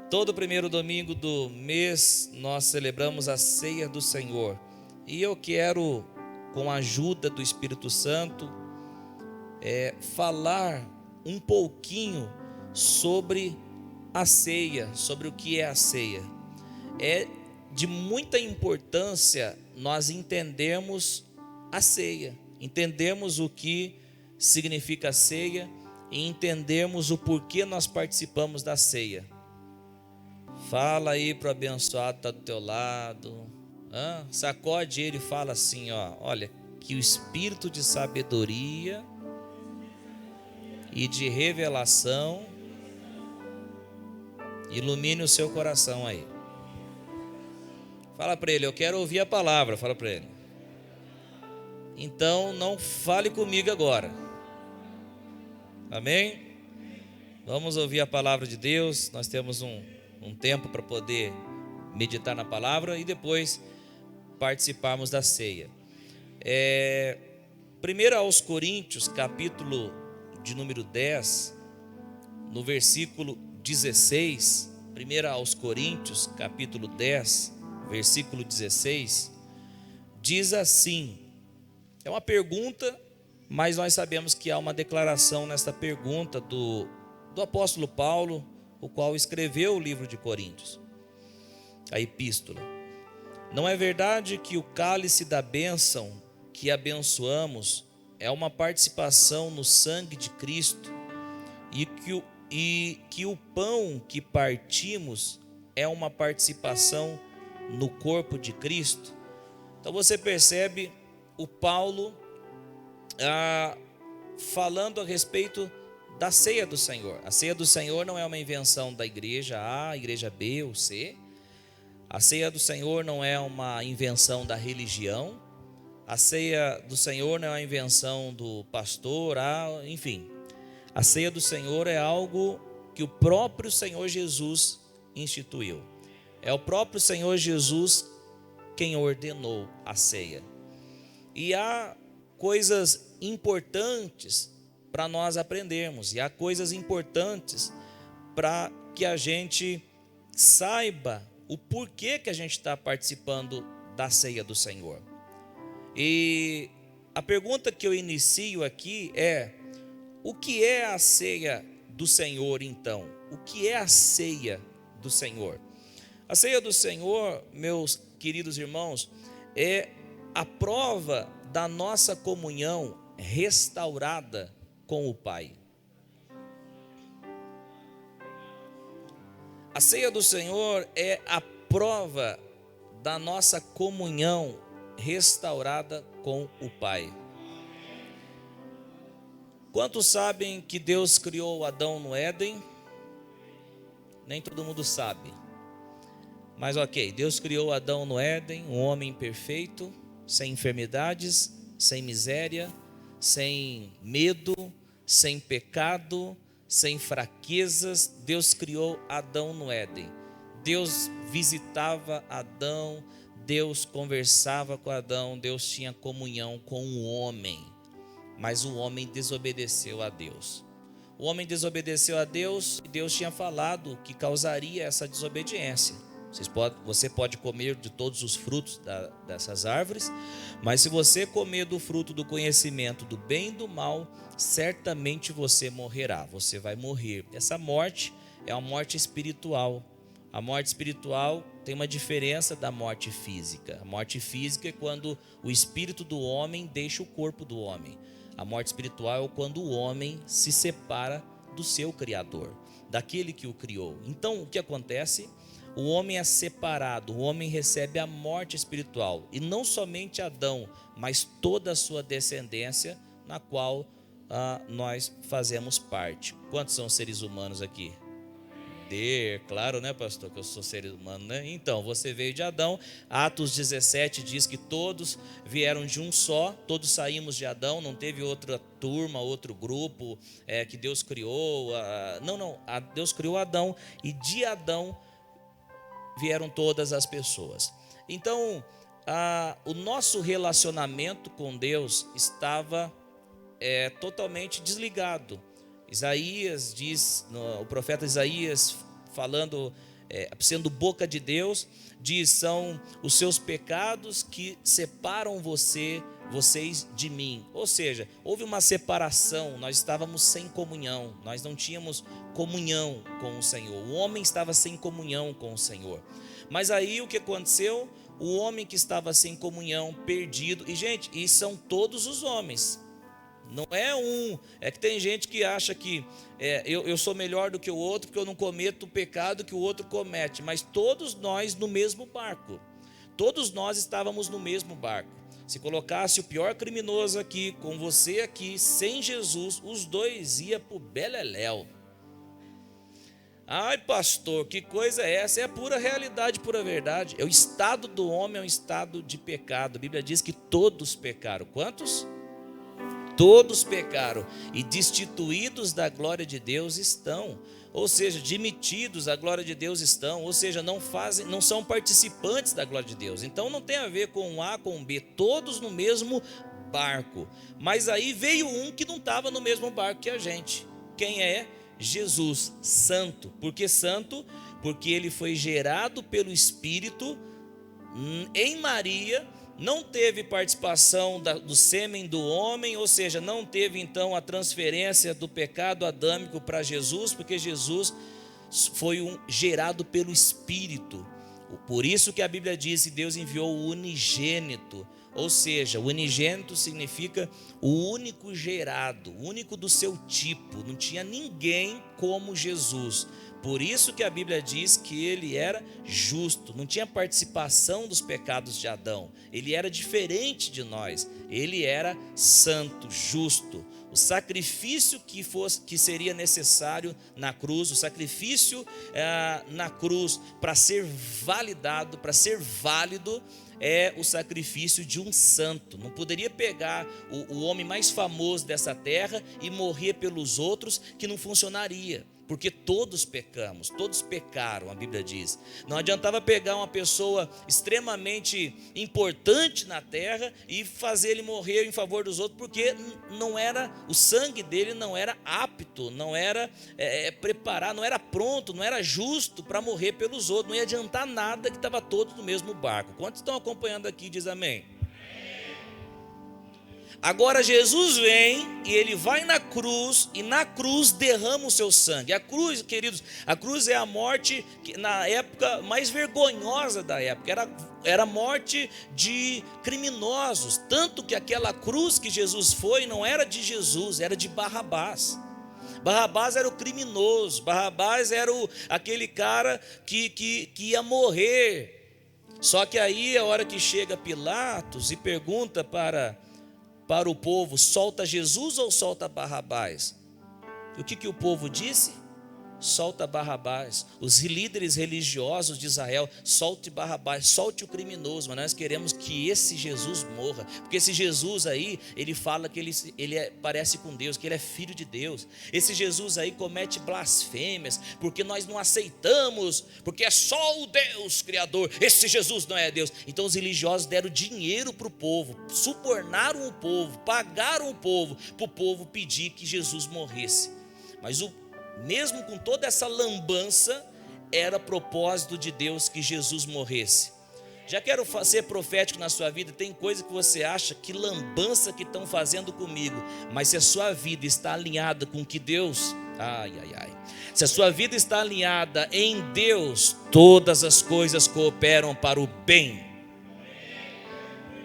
Todo primeiro domingo do mês nós celebramos a ceia do Senhor. E eu quero, com a ajuda do Espírito Santo, falar um pouquinho sobre a ceia, sobre o que é a ceia. É de muita importância nós entendermos a ceia, entendermos o que significa a ceia e entendermos o porquê nós participamos da ceia. Fala aí para o abençoado que está do teu lado, sacode ele e fala assim, olha, que o espírito de sabedoria e de revelação ilumine o seu coração aí. Fala para ele, eu quero ouvir a palavra, fala para ele. Então não fale comigo agora. Amém? Vamos ouvir a palavra de Deus. Nós temos um tempo para poder meditar na palavra e depois participarmos da ceia. 1 aos Coríntios, capítulo de número 10, no versículo 16, 1 aos Coríntios, capítulo 10, versículo 16, diz assim, é uma pergunta, mas nós sabemos que há uma declaração nesta pergunta do apóstolo Paulo, o qual escreveu o livro de Coríntios, a epístola. Não é verdade que o cálice da bênção que abençoamos é uma participação no sangue de Cristo e que o pão que partimos é uma participação no corpo de Cristo? Então você percebe o Paulo falando a respeito da ceia do Senhor. A ceia do Senhor não é uma invenção da igreja A, igreja B ou C. A ceia do Senhor não é uma invenção da religião. A ceia do Senhor não é uma invenção do pastor, enfim. A ceia do Senhor é algo que o próprio Senhor Jesus instituiu. É o próprio Senhor Jesus quem ordenou a ceia. E há coisas importantes para nós aprendermos, e há coisas importantes para que a gente saiba o porquê que a gente está participando da ceia do Senhor. E a pergunta que eu inicio aqui é: o que é a ceia do Senhor então? O que é a ceia do Senhor? A ceia do Senhor, meus queridos irmãos, é a prova da nossa comunhão restaurada com o Pai. A ceia do Senhor é a prova da nossa comunhão restaurada com o Pai. Quantos sabem que Deus criou Adão no Éden? Nem todo mundo sabe. Mas ok, Deus criou Adão no Éden, um homem perfeito, sem enfermidades, sem miséria, sem medo, sem pecado, sem fraquezas. Deus criou Adão no Éden. Deus visitava Adão, Deus conversava com Adão, Deus tinha comunhão com o homem. Mas o homem desobedeceu a Deus. O homem desobedeceu a Deus e Deus tinha falado que causaria essa desobediência. Você pode comer de todos os frutos dessas árvores, mas se você comer do fruto do conhecimento do bem e do mal, certamente você morrerá, você vai morrer. Essa morte é uma morte espiritual. A morte espiritual tem uma diferença da morte física. A morte física é quando o espírito do homem deixa o corpo do homem. A morte espiritual é quando o homem se separa do seu Criador, daquele que o criou. Então o que acontece? O homem é separado, o homem recebe a morte espiritual. E não somente Adão, mas toda a sua descendência, na qual nós fazemos parte. Quantos são seres humanos aqui? Claro, né, pastor, que eu sou ser humano, né? Então, você veio de Adão. Atos 17 diz que todos vieram de um só, todos saímos de Adão, não teve outra turma, outro grupo que Deus criou. Deus criou Adão e de Adão vieram todas as pessoas. Então, o nosso relacionamento com Deus estava totalmente desligado. Isaías diz, o profeta Isaías falando sendo boca de Deus, diz: são os seus pecados que separam vocês de mim. Ou seja, houve uma separação, nós estávamos sem comunhão, nós não tínhamos comunhão com o Senhor, o homem estava sem comunhão com o Senhor. Mas aí o que aconteceu? O homem que estava sem comunhão, perdido, e gente, e são todos os homens, não é é que tem gente que acha que eu sou melhor do que o outro porque eu não cometo o pecado que o outro comete, mas todos nós no mesmo barco, todos nós estávamos no mesmo barco. Se colocasse o pior criminoso aqui, com você aqui, sem Jesus, os dois iam para o beleléu. Ai, pastor, que coisa é essa? É a pura realidade, pura verdade. O estado do homem é um estado de pecado. A Bíblia diz que todos pecaram. Quantos? Todos pecaram e destituídos da glória de Deus estão. Ou seja, demitidos da glória de Deus estão. Ou seja, não são participantes da glória de Deus. Então não tem a ver com um A com um B, todos no mesmo barco. Mas aí veio um que não estava no mesmo barco que a gente. Quem é? Jesus, santo. Por que santo? Porque ele foi gerado pelo Espírito em Maria, não teve participação do sêmen do homem, ou seja, não teve então a transferência do pecado adâmico para Jesus, porque Jesus foi gerado pelo Espírito. Por isso que a Bíblia diz que Deus enviou o unigênito. Ou seja, o unigênito significa o único gerado, o único do seu tipo. Não tinha ninguém como Jesus. Por isso que a Bíblia diz que ele era justo, não tinha participação dos pecados de Adão. Ele era diferente de nós, ele era santo, justo. O sacrifício que seria necessário na cruz, o sacrifício na cruz para ser validado, para ser válido, é o sacrifício de um santo. Não poderia pegar o homem mais famoso dessa terra e morrer pelos outros, que não funcionaria. Porque todos pecamos, todos pecaram, a Bíblia diz. Não adiantava pegar uma pessoa extremamente importante na terra e fazer ele morrer em favor dos outros, porque o sangue dele não era apto, não era preparado, não era pronto, não era justo para morrer pelos outros. Não ia adiantar nada, que estava todos no mesmo barco. Quantos estão acompanhando aqui, diz amém? Agora Jesus vem e ele vai na cruz, e na cruz derrama o seu sangue. A cruz, queridos, a cruz é a morte que, na época mais vergonhosa da época, era a morte de criminosos. Tanto que aquela cruz que Jesus foi não era de Jesus, era de Barrabás. Barrabás era o criminoso, Barrabás era aquele cara que ia morrer. Só que aí a hora que chega Pilatos e pergunta para o povo: solta Jesus ou solta Barrabás? E o que o povo disse? Solta Barrabás. Os líderes religiosos de Israel: solte Barrabás, solte o criminoso. Mas nós queremos que esse Jesus morra, porque esse Jesus aí, ele fala que ele parece com Deus, que ele é filho de Deus. Esse Jesus aí comete blasfêmias, porque nós não aceitamos, porque é só o Deus Criador, esse Jesus não é Deus. Então os religiosos deram dinheiro para o povo, subornaram o povo, pagaram o povo, para o povo pedir que Jesus morresse. Mas mesmo com toda essa lambança, era propósito de Deus que Jesus morresse. Já quero ser profético na sua vida. Tem coisa que você acha que lambança que estão fazendo comigo, mas se a sua vida está alinhada com que Deus, se a sua vida está alinhada em Deus, todas as coisas cooperam para o bem.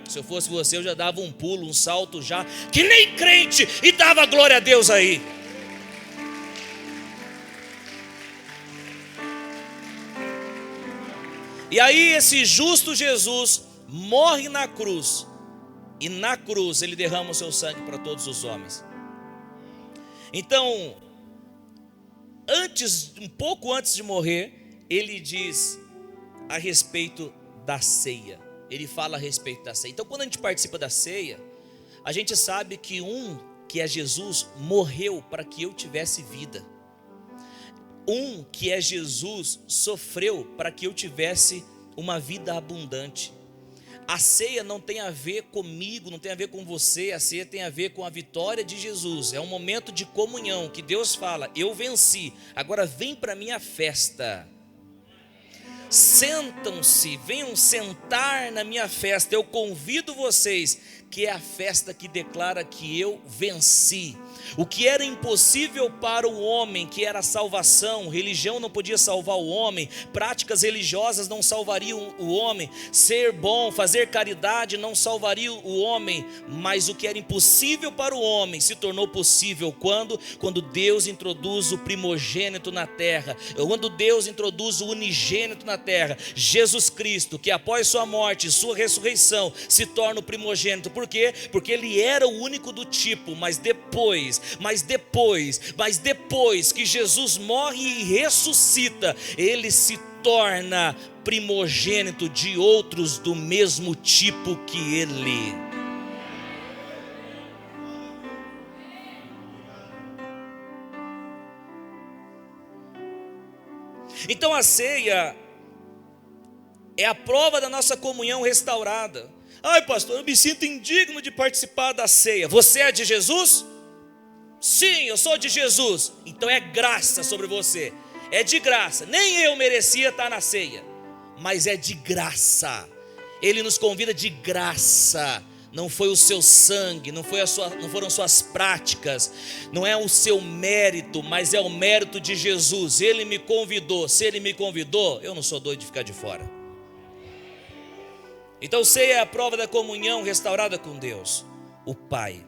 Se eu fosse você, eu já dava um pulo, um salto já, que nem crente, e dava glória a Deus aí. E aí esse justo Jesus morre na cruz, e na cruz ele derrama o seu sangue para todos os homens. Então, um pouco antes de morrer, ele diz a respeito da ceia. Ele fala a respeito da ceia. Então, quando a gente participa da ceia, a gente sabe que que é Jesus, morreu para que eu tivesse vida. Que é Jesus, sofreu para que eu tivesse uma vida abundante. A ceia não tem a ver comigo, não tem a ver com você. A ceia tem a ver com a vitória de Jesus. É um momento de comunhão que Deus fala: eu venci, agora vem para minha festa. sentam-se, venham sentar na minha festa. Eu convido vocês, que é a festa que declara que eu venci. O que era impossível para o homem, que era a salvação, religião não podia salvar o homem, práticas religiosas não salvariam o homem, ser bom, fazer caridade não salvaria o homem, mas o que era impossível para o homem se tornou possível quando Deus introduz o primogênito na terra, quando Deus introduz o unigênito na terra, Jesus Cristo, que após sua morte, sua ressurreição, se torna o primogênito. Por quê? Porque ele era o único do tipo, mas depois que Jesus morre e ressuscita, ele se torna primogênito de outros do mesmo tipo que ele. Então a ceia é a prova da nossa comunhão restaurada. Ai, pastor, eu me sinto indigno de participar da ceia. Você é de Jesus? Sim, eu sou de Jesus. Então é graça sobre você. É de graça. Nem eu merecia estar na ceia, mas é de graça. Ele nos convida de graça. Não foi o seu sangue, não foram suas práticas, não é o seu mérito, mas é o mérito de Jesus. Ele me convidou. Se ele me convidou, eu não sou doido de ficar de fora. Então ceia é a prova da comunhão restaurada com Deus, o Pai.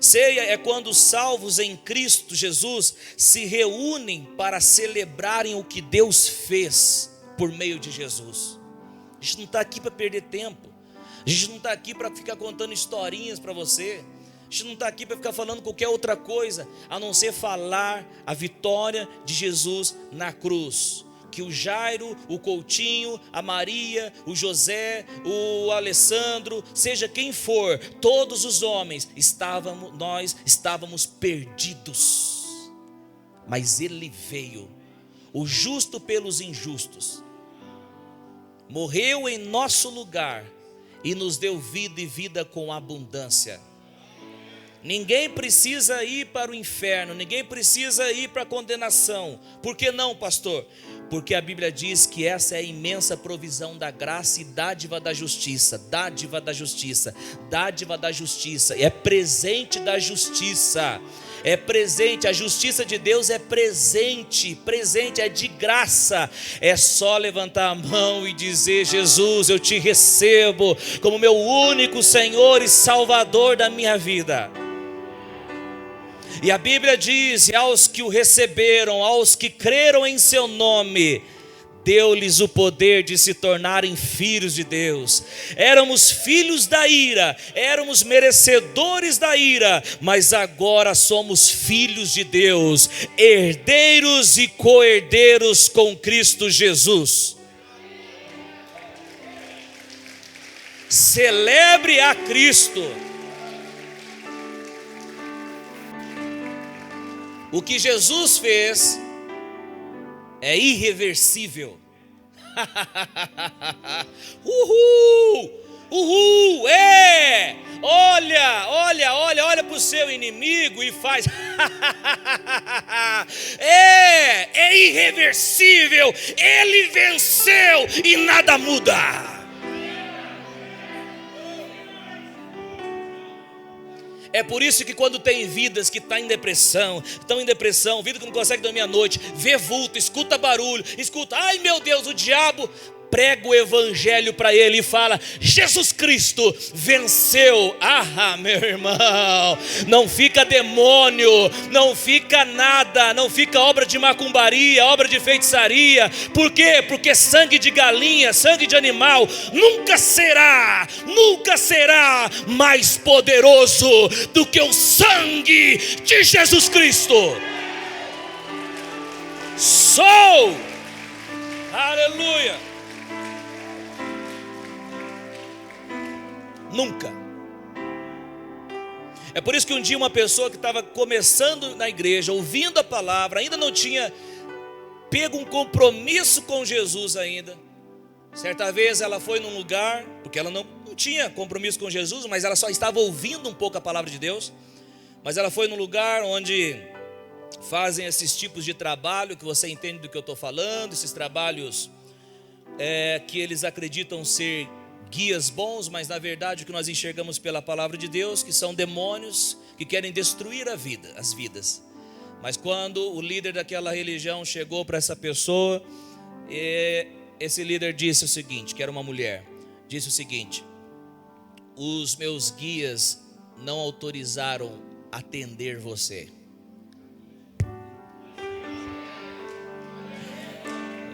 Ceia é quando os salvos em Cristo Jesus se reúnem para celebrarem o que Deus fez por meio de Jesus. A gente não está aqui para perder tempo. A gente não está aqui para ficar contando historinhas para você. A gente não está aqui para ficar falando qualquer outra coisa, a não ser falar a vitória de Jesus na cruz. Que o Jairo, o Coutinho, a Maria, o José, o Alessandro, seja quem for, todos os homens, nós estávamos perdidos. Mas ele veio, o justo pelos injustos, morreu em nosso lugar e nos deu vida e vida com abundância. Ninguém precisa ir para o inferno, ninguém precisa ir para a condenação. Por que não, pastor? Porque a Bíblia diz que essa é a imensa provisão da graça e dádiva da justiça. Dádiva da justiça, dádiva da justiça, é presente da justiça. É presente, a justiça de Deus é presente, é de graça. É só levantar a mão e dizer: Jesus, eu te recebo como meu único Senhor e Salvador da minha vida. E a Bíblia diz: aos que o receberam, aos que creram em seu nome, deu-lhes o poder de se tornarem filhos de Deus. Éramos filhos da ira, éramos merecedores da ira, mas agora somos filhos de Deus, herdeiros e co-herdeiros com Cristo Jesus. Celebre a Cristo. O que Jesus fez é irreversível. Uhul! Uhul! Olha para o seu inimigo e faz. É irreversível. Ele venceu e nada muda. É por isso que quando tem vidas que estão em depressão, vida que não consegue dormir à noite, vê vulto, escuta barulho, ai meu Deus, o diabo, prega o evangelho para ele e fala: Jesus Cristo venceu. Meu irmão, não fica demônio, não fica nada, não fica obra de macumbaria, obra de feitiçaria. Por quê? Porque sangue de galinha, sangue de animal nunca será mais poderoso do que o sangue de Jesus Cristo. Aleluia. Nunca. É por isso que um dia uma pessoa que estava começando na igreja, ouvindo a palavra, ainda não tinha pego um compromisso com Jesus ainda. Certa vez ela foi num lugar, porque ela não tinha compromisso com Jesus, mas ela só estava ouvindo um pouco a palavra de Deus. Mas ela foi num lugar onde fazem esses tipos de trabalho, que você entende do que eu estou falando, esses trabalhos que eles acreditam ser guias bons, mas na verdade o que nós enxergamos pela palavra de Deus, que são demônios que querem destruir as vidas. Mas quando o líder daquela religião chegou para essa pessoa, esse líder disse o seguinte, que era uma mulher, disse o seguinte: os meus guias não autorizaram atender você.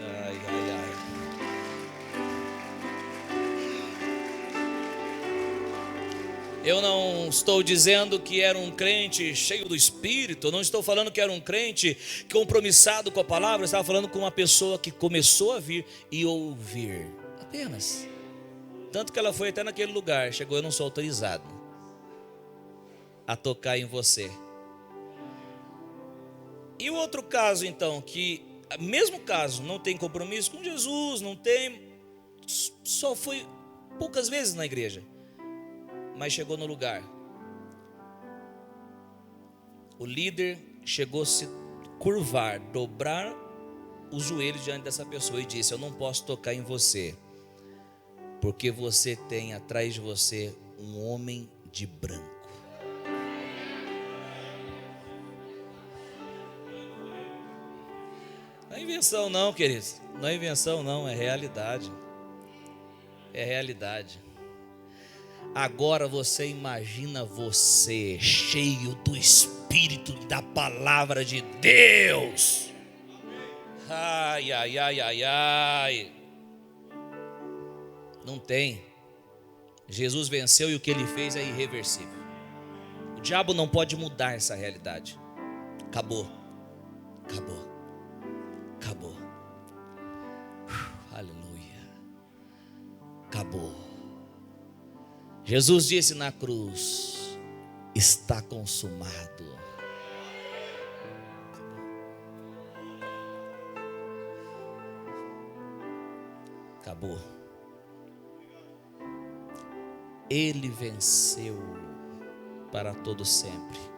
Ai, ai, ai. Eu não estou dizendo que era um crente cheio do Espírito, eu não estou falando que era um crente compromissado com a palavra, eu estava falando com uma pessoa que começou a vir e ouvir, apenas. Tanto que ela foi até naquele lugar, chegou: eu não sou autorizado a tocar em você. E o outro caso então, que mesmo caso, não tem compromisso com Jesus, não tem, só foi poucas vezes na igreja, mas chegou no lugar. O líder chegou a se curvar, dobrar os joelhos diante dessa pessoa e disse: eu não posso tocar em você, porque você tem atrás de você um homem de branco. Não é invenção não, queridos. Não é invenção não, é realidade. É realidade. Agora você imagina você cheio do Espírito da palavra de Deus. Ai, ai, ai, ai, ai. Não tem. Jesus venceu e o que ele fez é irreversível. O diabo não pode mudar essa realidade. Acabou. Acabou. Acabou. Aleluia. Acabou. Jesus disse na cruz: está consumado. Acabou. Ele venceu para todo sempre.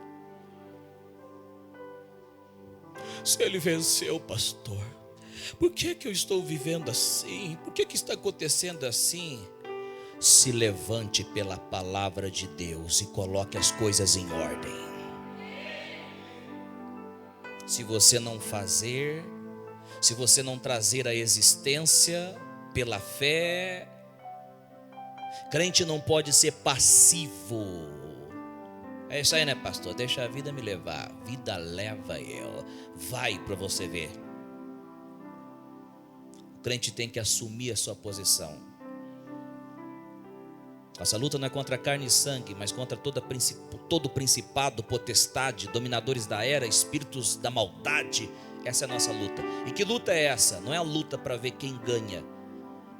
Se ele venceu, pastor, por que eu estou vivendo assim? Por que está acontecendo assim? Se levante pela palavra de Deus e coloque as coisas em ordem. Se você não fazer, se você não trazer a existência pela fé, crente não pode ser passivo. É isso aí, né, pastor? Deixa a vida me levar. A vida leva eu. Vai para você ver. O crente tem que assumir a sua posição. Nossa luta não é contra carne e sangue, mas contra todo principado, potestade, dominadores da era, espíritos da maldade. Essa é a nossa luta. E que luta é essa? Não é a luta para ver quem ganha.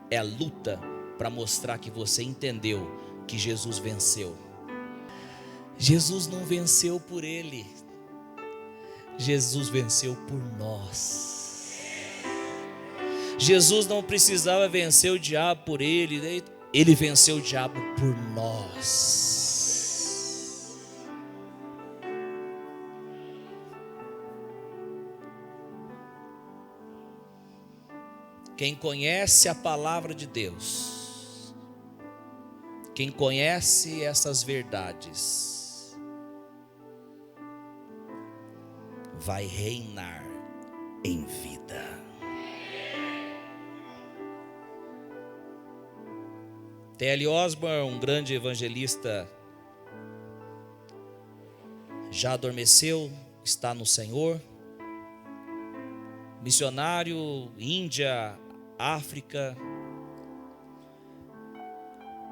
É a luta para mostrar que você entendeu que Jesus venceu. Jesus não venceu por ele. Jesus venceu por nós. Jesus não precisava vencer o diabo por ele. Ele venceu o diabo por nós. Quem conhece a palavra de Deus, quem conhece essas verdades, vai reinar em vida. T.L. Osborne, um grande evangelista, já adormeceu, está no Senhor. Missionário, Índia, África.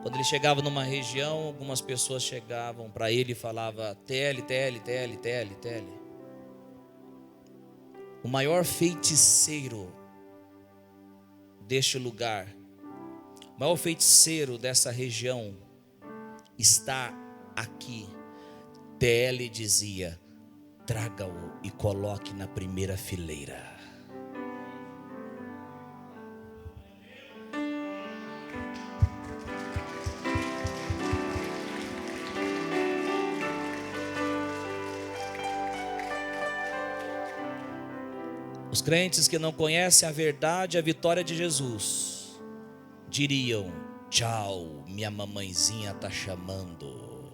Quando ele chegava numa região, algumas pessoas chegavam para ele e falavam: T.L., T.L., T.L., T.L., T.L. O maior feiticeiro deste lugar, o maior feiticeiro dessa região está aqui. T.L. dizia: traga-o e coloque na primeira fileira. Os crentes que não conhecem a verdade, a vitória de Jesus, diriam: tchau, minha mamãezinha está chamando.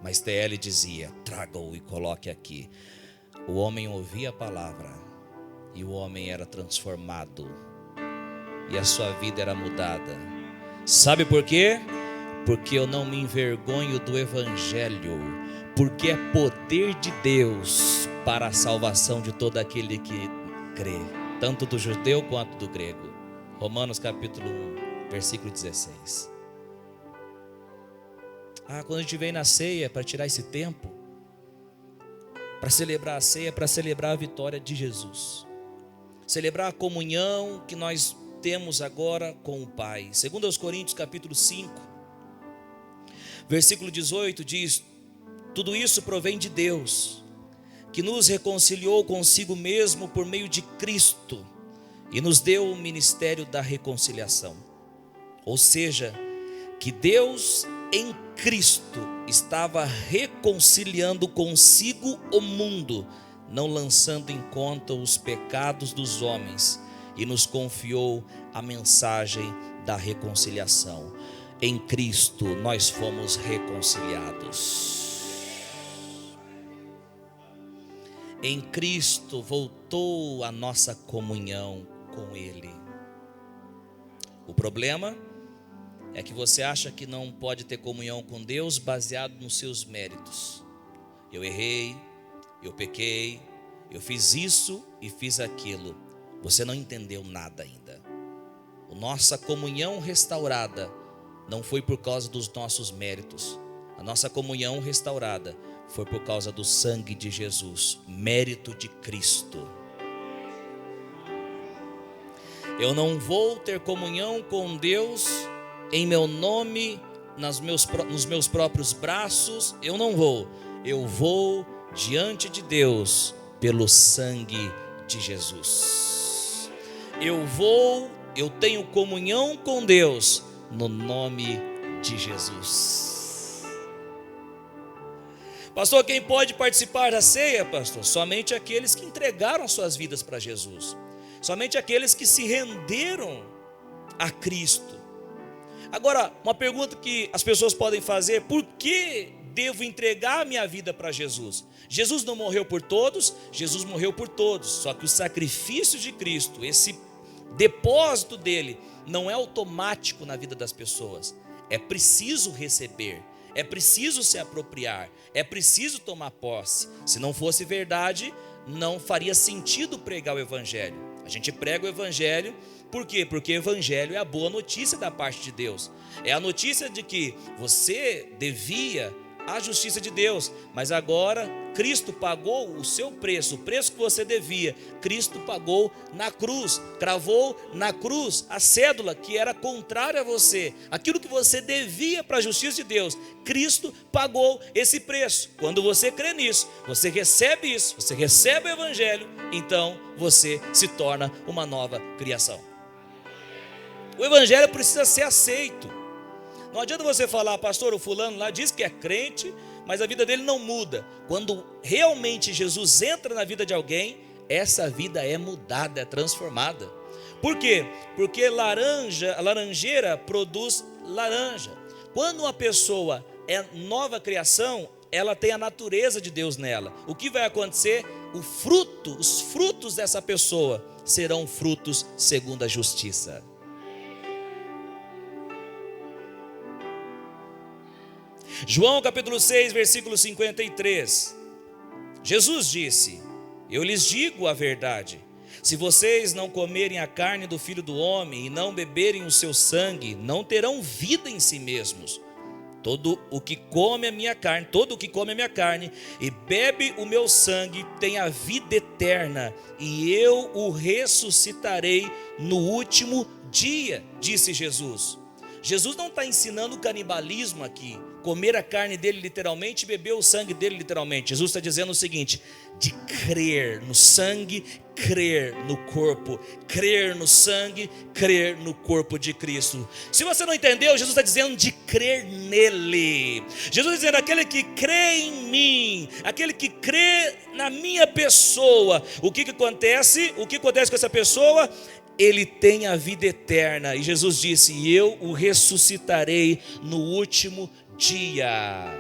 Mas TL dizia: traga-o e coloque aqui. O homem ouvia a palavra e o homem era transformado e a sua vida era mudada. Sabe por quê? Porque eu não me envergonho do evangelho, porque é poder de Deus para a salvação de todo aquele que crê, tanto do judeu quanto do grego. Romanos capítulo 1, versículo 16. Quando a gente vem na ceia para tirar esse tempo, para celebrar a ceia, para celebrar a vitória de Jesus, celebrar a comunhão que nós temos agora com o Pai. Segundo aos Coríntios capítulo 5, versículo 18 diz: tudo isso provém de Deus, que nos reconciliou consigo mesmo por meio de Cristo e nos deu o ministério da reconciliação. Ou seja, que Deus em Cristo estava reconciliando consigo o mundo, não lançando em conta os pecados dos homens, e nos confiou a mensagem da reconciliação. Em Cristo nós fomos reconciliados. Em Cristo voltou a nossa comunhão com Ele. O problema é que você acha que não pode ter comunhão com Deus baseado nos seus méritos. Eu errei, eu pequei, eu fiz isso e fiz aquilo. Você não entendeu nada ainda. A nossa comunhão restaurada não foi por causa dos nossos méritos. A nossa comunhão restaurada foi por causa do sangue de Jesus, mérito de Cristo. Eu não vou ter comunhão com Deus em meu nome, nos meus próprios braços. Eu não vou. Eu vou diante de Deus pelo sangue de Jesus. Eu tenho comunhão com Deus no nome de Jesus. Pastor, quem pode participar da ceia, pastor? Somente aqueles que entregaram as suas vidas para Jesus. Somente aqueles que se renderam a Cristo. Agora, uma pergunta que as pessoas podem fazer: por que devo entregar a minha vida para Jesus? Jesus não morreu por todos, Jesus morreu por todos. Só que o sacrifício de Cristo, esse depósito dele, não é automático na vida das pessoas. É preciso receber, é preciso se apropriar, é preciso tomar posse. Se não fosse verdade, não faria sentido pregar o evangelho. A gente prega o evangelho, por quê? Porque o evangelho é a boa notícia da parte de Deus. É a notícia de que você devia a justiça de Deus, mas agora Cristo pagou o seu preço, o preço que você devia. Cristo pagou na cruz, cravou na cruz a cédula que era contrária a você, aquilo que você devia para a justiça de Deus. Cristo pagou esse preço. Quando você crê nisso, você recebe isso, você recebe o evangelho, então você se torna uma nova criação. O evangelho precisa ser aceito. Não adianta você falar: pastor, o fulano lá diz que é crente, mas a vida dele não muda. Quando realmente Jesus entra na vida de alguém, essa vida é mudada, é transformada. Por quê? Porque a laranjeira produz laranja. Quando uma pessoa é nova criação, ela tem a natureza de Deus nela. O que vai acontecer? Os frutos dessa pessoa serão frutos segundo a justiça. João capítulo 6, versículo 53. Jesus disse: eu lhes digo a verdade, se vocês não comerem a carne do Filho do Homem e não beberem o seu sangue, não terão vida em si mesmos. Todo o que come a minha carne e bebe o meu sangue tem a vida eterna, e eu o ressuscitarei no último dia, disse Jesus. Jesus não está ensinando canibalismo aqui. comer a carne dele literalmente e beber o sangue dele literalmente. Jesus está dizendo o seguinte: de crer no sangue, crer no corpo, crer no sangue, crer no corpo de Cristo. Se você não entendeu, Jesus está dizendo de crer nele. Jesus está dizendo: aquele que crê em mim, aquele que crê na minha pessoa, o que acontece? O que acontece com essa pessoa? Ele tem a vida eterna. E Jesus disse: e eu o ressuscitarei no último dia.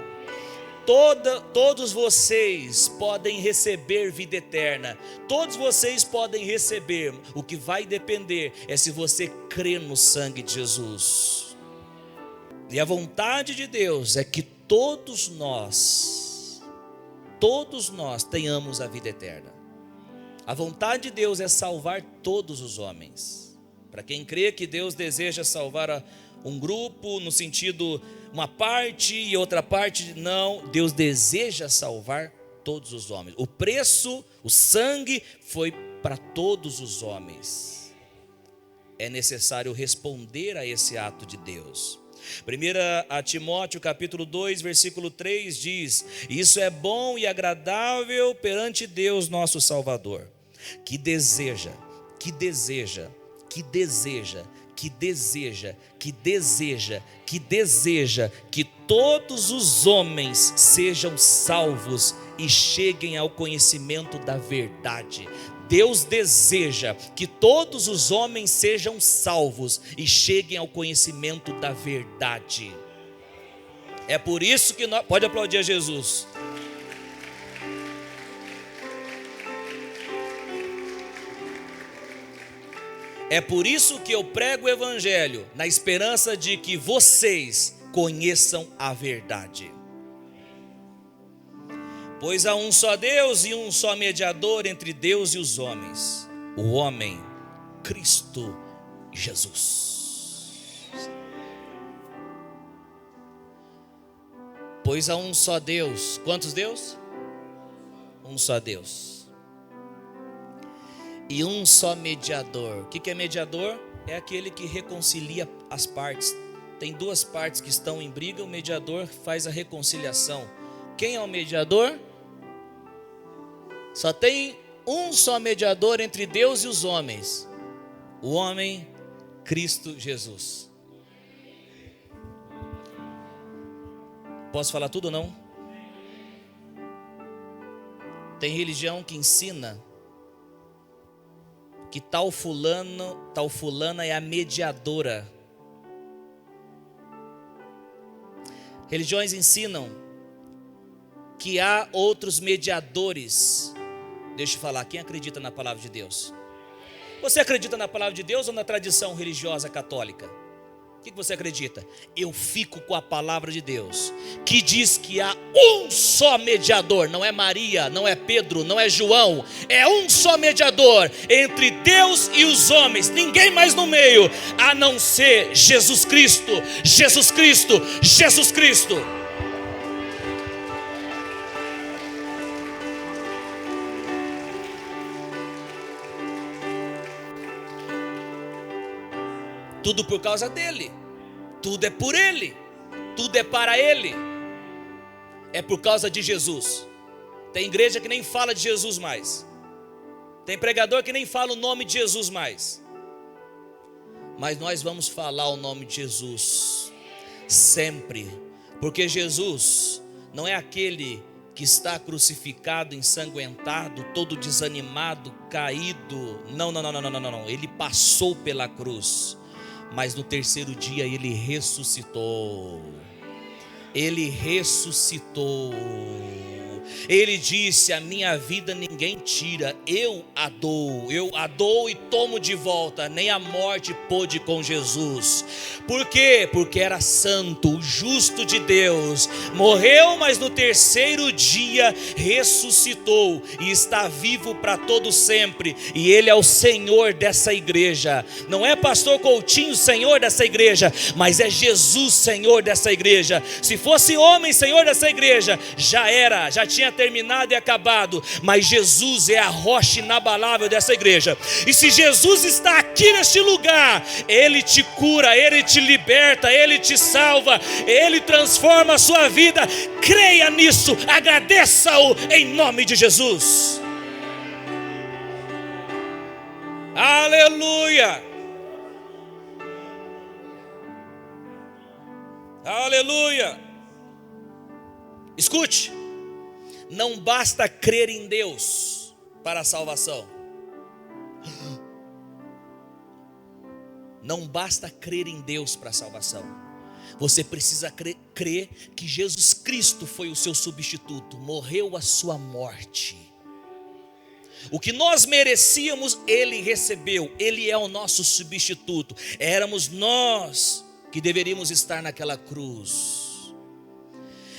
Todos vocês podem receber vida eterna. Todos vocês podem receber. O que vai depender é se você crê no sangue de Jesus. E a vontade de Deus é que todos nós tenhamos a vida eterna. A vontade de Deus é salvar todos os homens. Para quem crê que Deus deseja salvar um grupo, no sentido uma parte e outra parte, não. Deus deseja salvar todos os homens. O preço, o sangue foi para todos os homens. É necessário responder a esse ato de Deus. 1 Timóteo capítulo 2 versículo 3 diz: isso é bom e agradável perante Deus nosso Salvador, que deseja que todos os homens sejam salvos e cheguem ao conhecimento da verdade. Deus deseja que todos os homens sejam salvos e cheguem ao conhecimento da verdade. É por isso que nós... Pode aplaudir a Jesus. É por isso que eu prego o evangelho, na esperança de que vocês conheçam a verdade. Pois há um só Deus e um só mediador entre Deus e os homens, o homem, Cristo Jesus. Pois há um só Deus. Quantos Deus? Um só Deus. E um só mediador. O que é mediador? É aquele que reconcilia as partes. Tem duas partes que estão em briga, o mediador faz a reconciliação. Quem é o mediador? Só tem um só mediador entre Deus e os homens, o homem, Cristo Jesus. Posso falar tudo ou não? Tem religião que ensina que tal fulana é a mediadora. Religiões ensinam que há outros mediadores. Deixa eu falar, quem acredita na palavra de Deus? Você acredita na palavra de Deus ou na tradição religiosa católica? O que você acredita? Eu fico com a palavra de Deus, que diz que há um só mediador. Não é Maria, não é Pedro, não é João. É um só mediador entre Deus e os homens. Ninguém mais no meio, a não ser Jesus Cristo. Jesus Cristo, Jesus Cristo. Tudo por causa dele, tudo é por ele, tudo é para ele, é por causa de Jesus. Tem igreja que nem fala de Jesus mais, tem pregador que nem fala o nome de Jesus mais, mas nós vamos falar o nome de Jesus sempre, porque Jesus não é aquele que está crucificado, ensanguentado, todo desanimado, caído. Não, ele passou pela cruz, mas no terceiro dia ele ressuscitou. Ele ressuscitou. Ele disse: a minha vida ninguém tira, eu a dou e tomo de volta. Nem a morte pôde com Jesus. Por quê? Porque era santo, o justo de Deus. Morreu, mas no terceiro dia ressuscitou e está vivo para todo sempre. E Ele é o Senhor dessa igreja. Não é pastor Coutinho Senhor dessa igreja, mas é Jesus Senhor dessa igreja. Se fosse homem Senhor dessa igreja, já era, já tinha tinha terminado e acabado, mas Jesus é a rocha inabalável dessa igreja. E se Jesus está aqui neste lugar, Ele te cura, Ele te liberta, Ele te salva, Ele transforma a sua vida. Creia nisso, agradeça-o em nome de Jesus. Aleluia. Aleluia. Escute, não basta crer em Deus para a salvação. Não basta crer em Deus para a salvação. Você precisa crer que Jesus Cristo foi o seu substituto, morreu a sua morte. O que nós merecíamos, Ele recebeu. Ele é o nosso substituto. Éramos nós que deveríamos estar naquela cruz.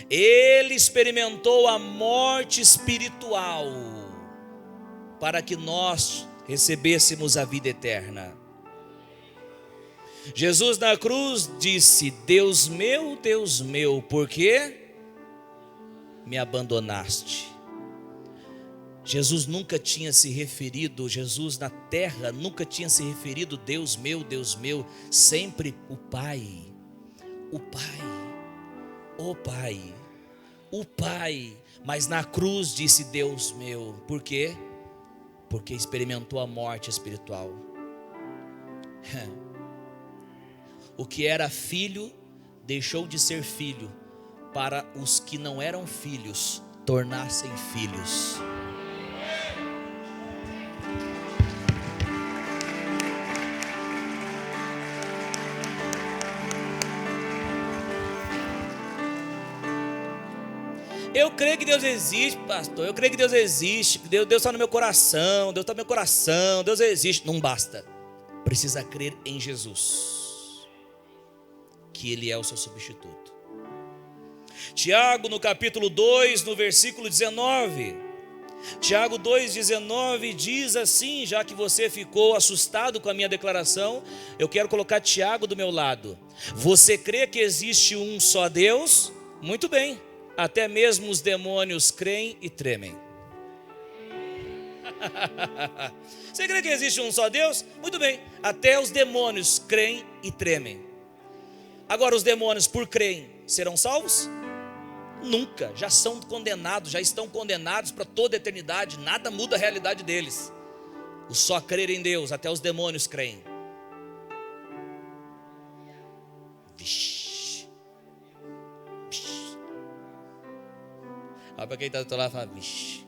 Ele experimentou a morte espiritual para que nós recebêssemos a vida eterna. Jesus na cruz disse: Deus meu, por que me abandonaste? Jesus nunca tinha se referido, Jesus na terra nunca tinha se referido Deus meu, sempre o Pai, o Pai, mas na cruz disse Deus meu, por quê? Porque experimentou a morte espiritual. O que era filho deixou de ser filho, para os que não eram filhos tornassem filhos. Eu creio que Deus existe, pastor. Eu creio que Deus existe. Deus está no meu coração. Deus está no meu coração. Deus existe. Não basta. Precisa crer em Jesus, que Ele é o seu substituto. Tiago, no capítulo 2, no versículo 19. Tiago 2,19 diz assim, já que você ficou assustado com a minha declaração, eu quero colocar Tiago do meu lado. Você crê que existe um só Deus? Muito bem. Até mesmo os demônios creem e tremem. Você crê que existe um só Deus? Muito bem. Até os demônios creem e tremem. Agora, os demônios, por crerem, serão salvos? Nunca. Já são condenados, já estão condenados para toda a eternidade. Nada muda a realidade deles. O só crer em Deus, até os demônios creem. Vixe. Olha para quem está do outro lado e fala, vixe.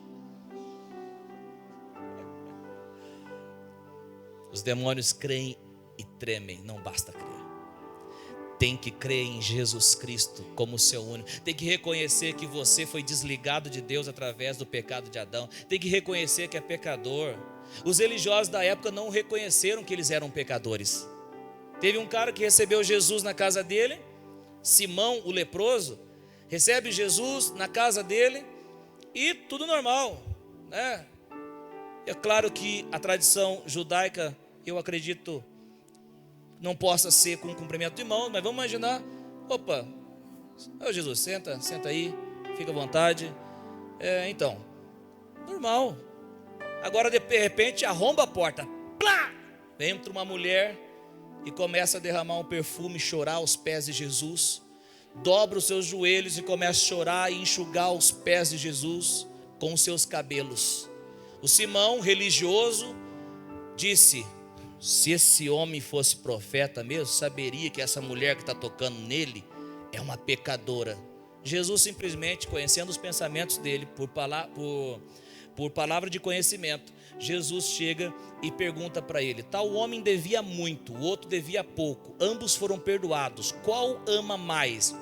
Os demônios creem e tremem, não basta crer. Tem que crer em Jesus Cristo como seu único. Tem que reconhecer que você foi desligado de Deus através do pecado de Adão. Tem que reconhecer que é pecador. Os religiosos da época não reconheceram que eles eram pecadores. Teve um cara que recebeu Jesus na casa dele, Simão, o leproso, recebe Jesus na casa dele e tudo normal, né? É claro que a tradição judaica, eu acredito, não possa ser com cumprimento de mãos, mas vamos imaginar, opa, ô Jesus, senta aí, fica à vontade. Então, normal. Agora de repente arromba a porta, plá! Entra uma mulher e começa a derramar um perfume, chorar aos pés de Jesus. Dobra os seus joelhos e começa a chorar e enxugar os pés de Jesus com os seus cabelos. O Simão, religioso, disse: se esse homem fosse profeta mesmo, saberia que essa mulher que está tocando nele é uma pecadora. Jesus simplesmente, conhecendo os pensamentos dele, por palavra de conhecimento, Jesus chega e pergunta para ele: tal homem devia muito, o outro devia pouco, ambos foram perdoados, qual ama mais?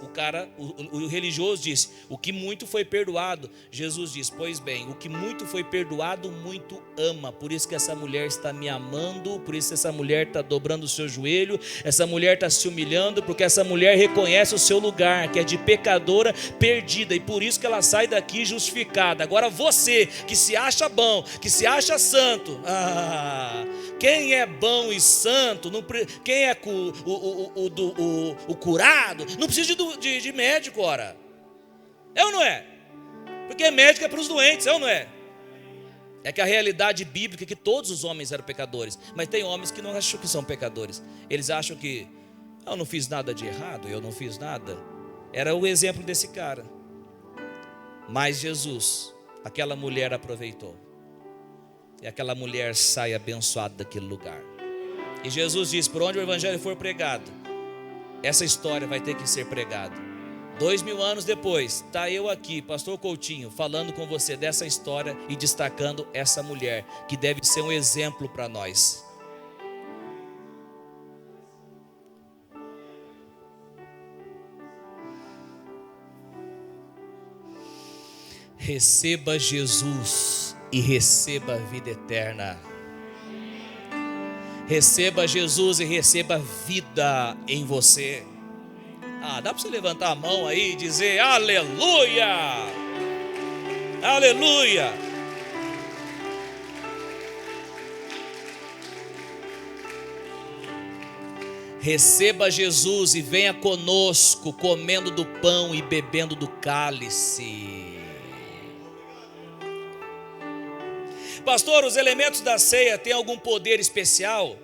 O religioso disse: o que muito foi perdoado. Jesus diz: pois bem, o que muito foi perdoado, muito ama. Por isso que essa mulher está me amando, por isso que essa mulher está dobrando o seu joelho, essa mulher está se humilhando, porque essa mulher reconhece o seu lugar, que é de pecadora perdida, e por isso que ela sai daqui justificada. Agora você que se acha bom, que se acha santo, quem é bom e santo, quem é o curado, não precisa de médico, ora. É ou não é? Porque médico é para os doentes, é ou não é? É que a realidade bíblica é que todos os homens eram pecadores. Mas tem homens que não acham que são pecadores. Eles acham que eu não fiz nada de errado, eu não fiz nada. Era o exemplo desse cara. Mas Jesus, aquela mulher aproveitou. E aquela mulher sai abençoada daquele lugar. E Jesus diz, por onde o evangelho for pregado, essa história vai ter que ser pregada. 2000 anos depois, está eu aqui, pastor Coutinho, falando com você dessa história e destacando essa mulher, que deve ser um exemplo para nós. Receba Jesus e receba a vida eterna. Receba Jesus e receba vida em você. Dá para você levantar a mão aí e dizer aleluia, aleluia. Receba Jesus e venha conosco, comendo do pão e bebendo do cálice. Pastor, os elementos da ceia têm algum poder especial?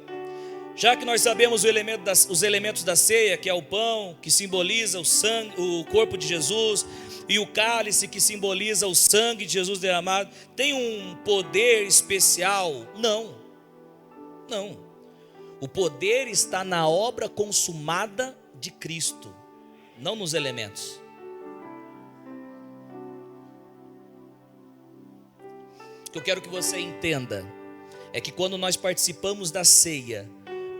Já que nós sabemos os elementos da ceia, que é o pão, que simboliza o sangue, o corpo de Jesus, e o cálice, que simboliza o sangue de Jesus derramado, tem um poder especial? Não, não. O poder está na obra consumada de Cristo, não nos elementos. O que eu quero que você entenda é que quando nós participamos da ceia,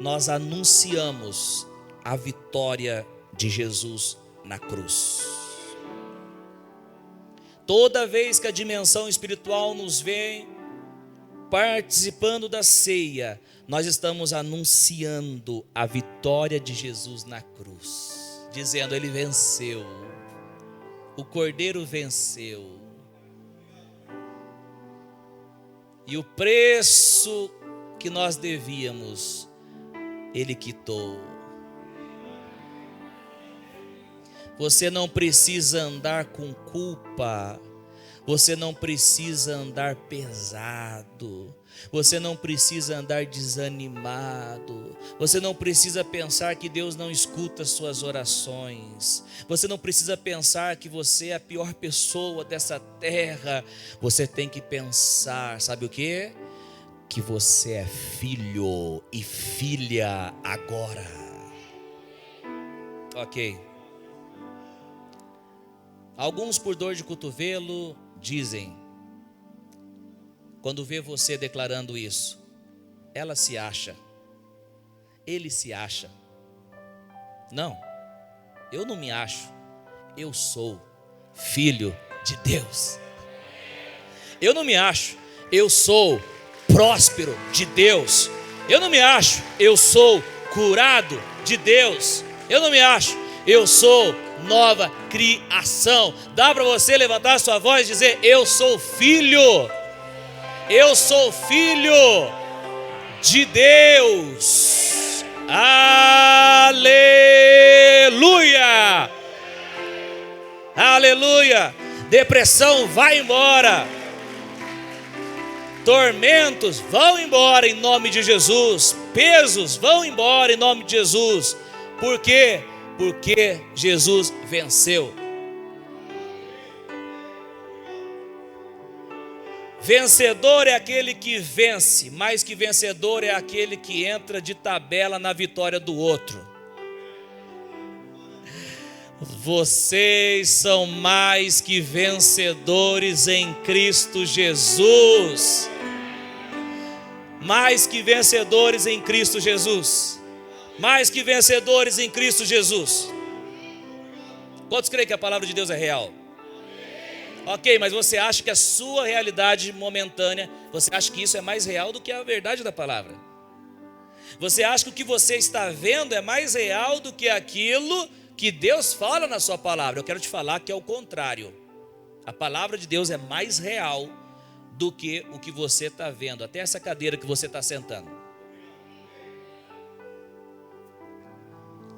nós anunciamos a vitória de Jesus na cruz. Toda vez que a dimensão espiritual nos vê participando da ceia, nós estamos anunciando a vitória de Jesus na cruz, dizendo: Ele venceu, o Cordeiro venceu, e o preço que nós devíamos, Ele quitou. Você não precisa andar com culpa. Você não precisa andar pesado. Você não precisa andar desanimado. Você não precisa pensar que Deus não escuta as suas orações. Você não precisa pensar que você é a pior pessoa dessa terra. Você tem que pensar, sabe o quê? Que você é filho e filha agora. Ok. Alguns, por dor de cotovelo, dizem, quando vê você declarando isso: ela se acha, ele se acha. Não, eu não me acho, eu sou filho de Deus. Eu não me acho, eu sou próspero de Deus. Eu não me acho, eu sou curado de Deus. Eu não me acho, eu sou nova criação. Dá para você levantar a sua voz e dizer: eu sou filho. Eu sou filho de Deus. Aleluia. Aleluia. Depressão vai embora. Tormentos vão embora em nome de Jesus. Pesos vão embora em nome de Jesus. Por quê? Porque Jesus venceu. Vencedor é aquele que vence, mais que vencedor é aquele que entra de tabela na vitória do outro. Vocês são mais que vencedores em Cristo Jesus. Mais que vencedores em Cristo Jesus. Mais que vencedores em Cristo Jesus. Quantos creem que a palavra de Deus é real? Ok, mas você acha que a sua realidade momentânea, você acha que isso é mais real do que a verdade da palavra? Você acha que o que você está vendo é mais real do que aquilo que Deus fala na sua palavra? Eu quero te falar que é o contrário. A palavra de Deus é mais real do que o que você está vendo, até essa cadeira que você está sentando.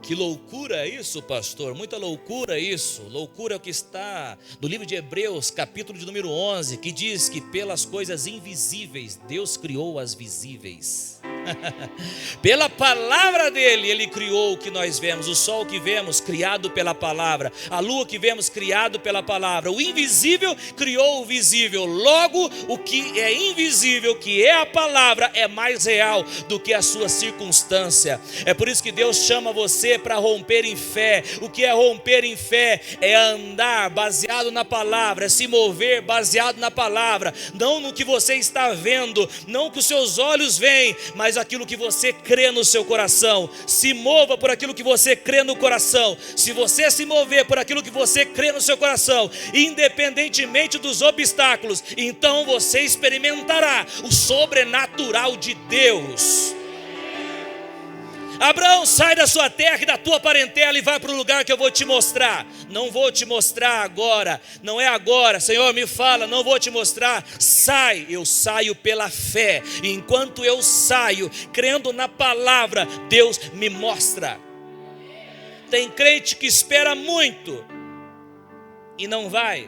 Que loucura é isso, pastor? Muita loucura isso. Loucura é o que está no livro de Hebreus, capítulo de número 11, que diz que pelas coisas invisíveis Deus criou as visíveis. Pela palavra dele, ele criou o que nós vemos. O sol que vemos, criado pela palavra. A lua que vemos, criado pela palavra. O invisível criou o visível. Logo, o que é invisível, que é a palavra, é mais real do que a sua circunstância. É por isso que Deus chama você para romper em fé. O que é romper em fé? É andar baseado na palavra, é se mover baseado na palavra, não no que você está vendo, não o que os seus olhos veem, mas aquilo que você crê no seu coração. Se mova por aquilo que você crê no coração. Se você se mover por aquilo que você crê no seu coração, independentemente dos obstáculos, então você experimentará o sobrenatural de Deus. Abraão, sai da sua terra e da tua parentela e vai para o lugar que eu vou te mostrar. Não vou te mostrar agora, não é agora. Senhor, me fala, não vou te mostrar. Sai, eu saio pela fé. E enquanto eu saio, crendo na palavra, Deus me mostra. Tem crente que espera muito e não vai.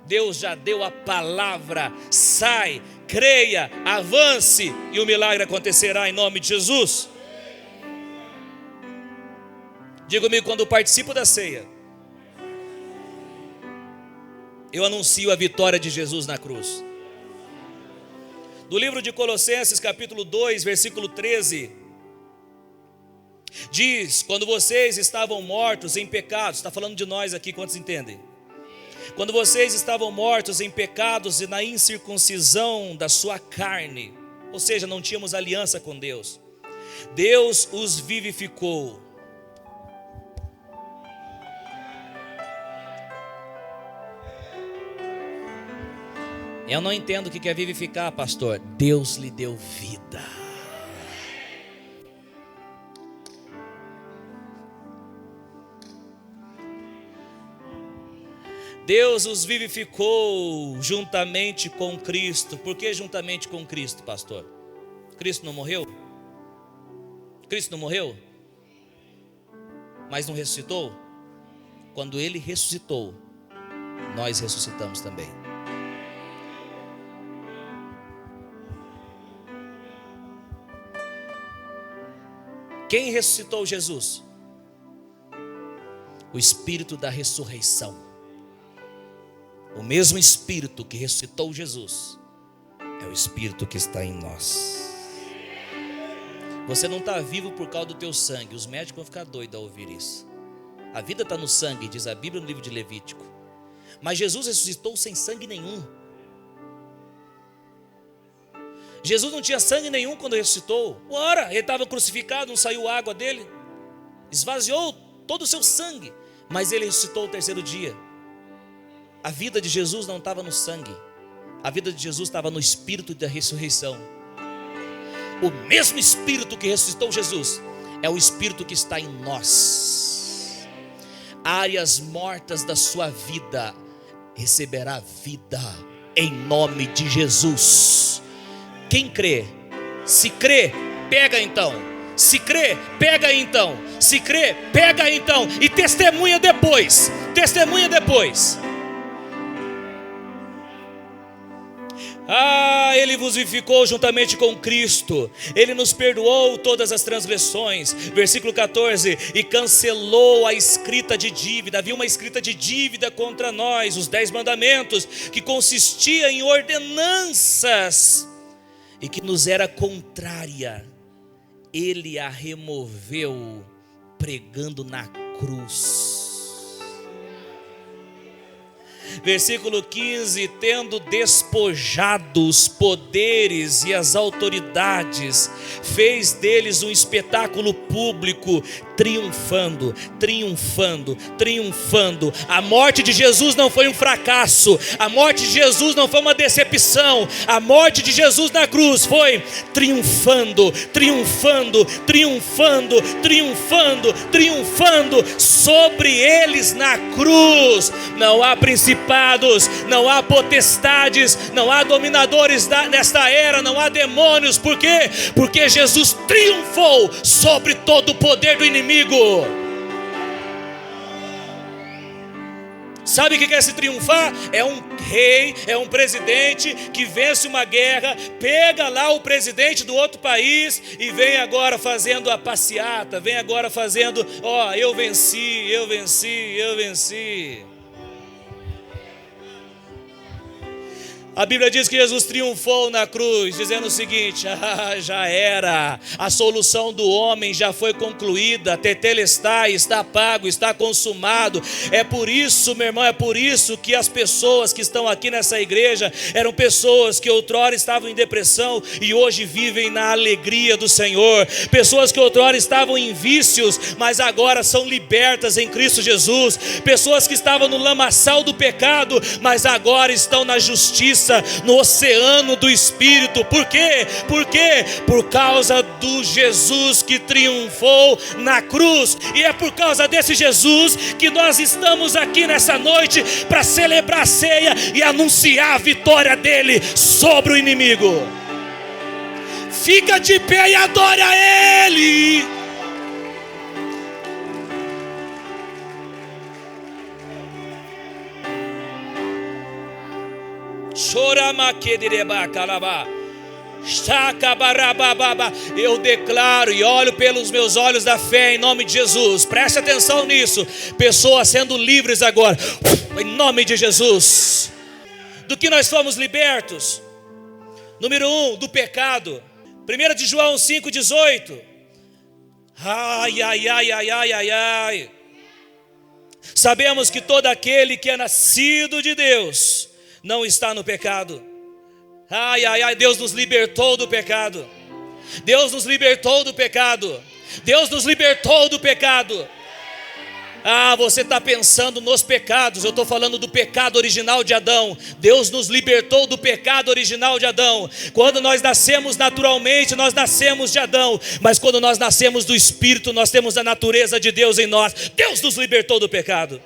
Deus já deu a palavra. Sai, creia, avance e o milagre acontecerá em nome de Jesus. Diga comigo, quando eu participo da ceia, eu anuncio a vitória de Jesus na cruz. Do livro de Colossenses, capítulo 2, versículo 13, diz: quando vocês estavam mortos em pecados, está falando de nós aqui, quantos entendem? Quando vocês estavam mortos em pecados e na incircuncisão da sua carne, ou seja, não tínhamos aliança com Deus, Deus os vivificou. Eu não entendo o que quer vivificar, pastor. Deus lhe deu vida. Deus os vivificou juntamente com Cristo. Por que juntamente com Cristo, pastor? Cristo não morreu? Cristo não morreu? Mas não ressuscitou? Quando Ele ressuscitou, nós ressuscitamos também. Quem ressuscitou Jesus? O Espírito da ressurreição. O mesmo Espírito que ressuscitou Jesus é o Espírito que está em nós. Você não está vivo por causa do teu sangue. Os médicos vão ficar doidos ao ouvir isso. A vida está no sangue, diz a Bíblia no livro de Levítico. Mas Jesus ressuscitou sem sangue nenhum. Jesus não tinha sangue nenhum quando ressuscitou. Ora, ele estava crucificado, não saiu água dele, esvaziou todo o seu sangue, mas ele ressuscitou o terceiro dia. A vida de Jesus não estava no sangue, a vida de Jesus estava no Espírito da ressurreição. O mesmo Espírito que ressuscitou Jesus é o Espírito que está em nós. Áreas mortas da sua vida receberá vida em nome de Jesus. Quem crê? Se crê, pega então. Se crê, pega então. Se crê, pega então. E testemunha depois. Testemunha depois. Ele vos vivificou juntamente com Cristo. Ele nos perdoou todas as transgressões. Versículo 14. E cancelou a escrita de dívida. Havia uma escrita de dívida contra nós, os 10 mandamentos, que consistia em ordenanças e que nos era contrária. Ele a removeu pregando na cruz. Versículo 15: tendo despojado os poderes e as autoridades, fez deles um espetáculo público, triunfando, triunfando, triunfando. A morte de Jesus não foi um fracasso, a morte de Jesus não foi uma decepção, a morte de Jesus na cruz foi triunfando, triunfando, triunfando, triunfando, triunfando sobre eles na cruz. Não há principados, não há potestades, não há dominadores nesta era, não há demônios. Por quê? Porque Jesus triunfou sobre todo o poder do inimigo. Sabe o que é se triunfar? É um rei, é um presidente que vence uma guerra, pega lá o presidente do outro país e vem agora fazendo a passeata, vem agora fazendo, ó, eu venci, eu venci, eu venci. A Bíblia diz que Jesus triunfou na cruz, dizendo o seguinte: já era, a solução do homem já foi concluída, tetelestai, está pago, está consumado. É por isso, meu irmão, é por isso que as pessoas que estão aqui nessa igreja eram pessoas que outrora estavam em depressão e hoje vivem na alegria do Senhor, pessoas que outrora estavam em vícios, mas agora são libertas em Cristo Jesus, pessoas que estavam no lamaçal do pecado, mas agora estão na justiça, no oceano do Espírito. Por quê? Por quê? Por causa do Jesus que triunfou na cruz. E é por causa desse Jesus que nós estamos aqui nessa noite para celebrar a ceia e anunciar a vitória dele sobre o inimigo. Fica de pé e adore a ele. Eu declaro e olho pelos meus olhos da fé em nome de Jesus. Preste atenção nisso. Pessoas sendo livres agora, em nome de Jesus. Do que nós fomos libertos? Número 1, do pecado. 1 de João 5,18. Ai, ai, ai, ai, ai, ai, ai. Sabemos que todo aquele que é nascido de Deus não está no pecado. Ai, ai, ai, Deus nos libertou do pecado. Deus nos libertou do pecado. Deus nos libertou do pecado. Ah, você está pensando nos pecados. Eu estou falando do pecado original de Adão. Deus nos libertou do pecado original de Adão. Quando nós nascemos naturalmente, nós nascemos de Adão. Mas quando nós nascemos do Espírito, nós temos a natureza de Deus em nós. Deus nos libertou do pecado.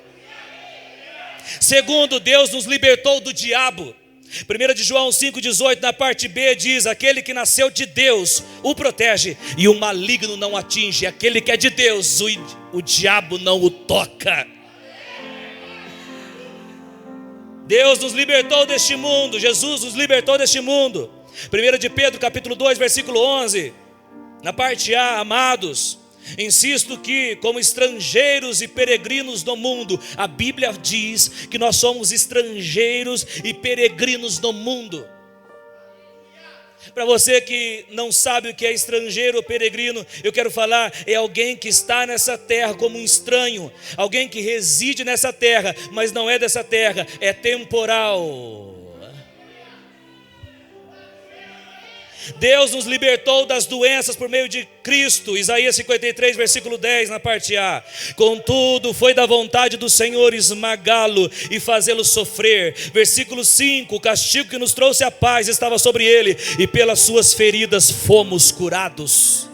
Segundo, Deus nos libertou do diabo. 1 de João 5,18, na parte B, diz: aquele que nasceu de Deus o protege, e o maligno não atinge. Aquele que é de Deus, o diabo não o toca. Deus nos libertou deste mundo. Jesus nos libertou deste mundo. 1 de Pedro capítulo 2, versículo 11, na parte A: amados, insisto que, como estrangeiros e peregrinos no mundo, a Bíblia diz que nós somos estrangeiros e peregrinos no mundo. Para você que não sabe o que é estrangeiro ou peregrino, eu quero falar, é alguém que está nessa terra como um estranho, alguém que reside nessa terra, mas não é dessa terra, é temporal. Deus nos libertou das doenças por meio de Cristo. Isaías 53, versículo 10, na parte A: contudo, foi da vontade do Senhor esmagá-lo e fazê-lo sofrer. Versículo 5: o castigo que nos trouxe a paz estava sobre ele, e pelas suas feridas fomos curados.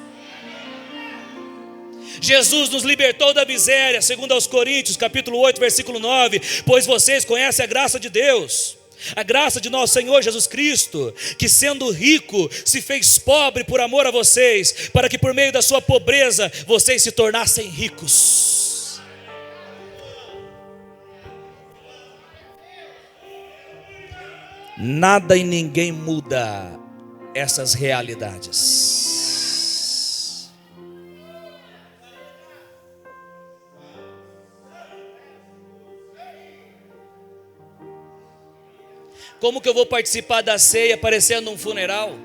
Jesus nos libertou da miséria, segundo aos Coríntios, capítulo 8, versículo 9: pois vocês conhecem a graça de Deus, a graça de nosso Senhor Jesus Cristo, que sendo rico, se fez pobre por amor a vocês, para que por meio da sua pobreza, vocês se tornassem ricos. Nada e ninguém muda essas realidades. Como que eu vou participar da ceia parecendo um funeral?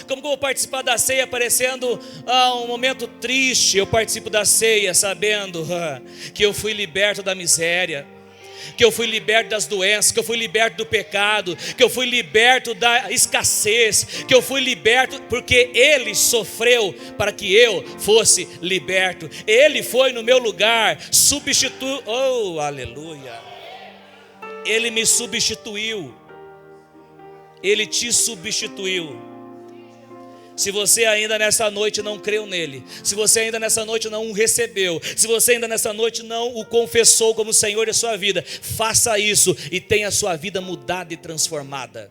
Como que eu vou participar da ceia parecendo um momento triste? Eu participo da ceia sabendo que eu fui liberto da miséria, que eu fui liberto das doenças, que eu fui liberto do pecado, que eu fui liberto da escassez, que eu fui liberto porque Ele sofreu para que eu fosse liberto. Ele foi no meu lugar, substituiu, oh aleluia, Ele me substituiu. Ele te substituiu. Se você ainda nessa noite não creu nele, se você ainda nessa noite não o recebeu, se você ainda nessa noite não o confessou como Senhor da sua vida, faça isso e tenha a sua vida mudada e transformada.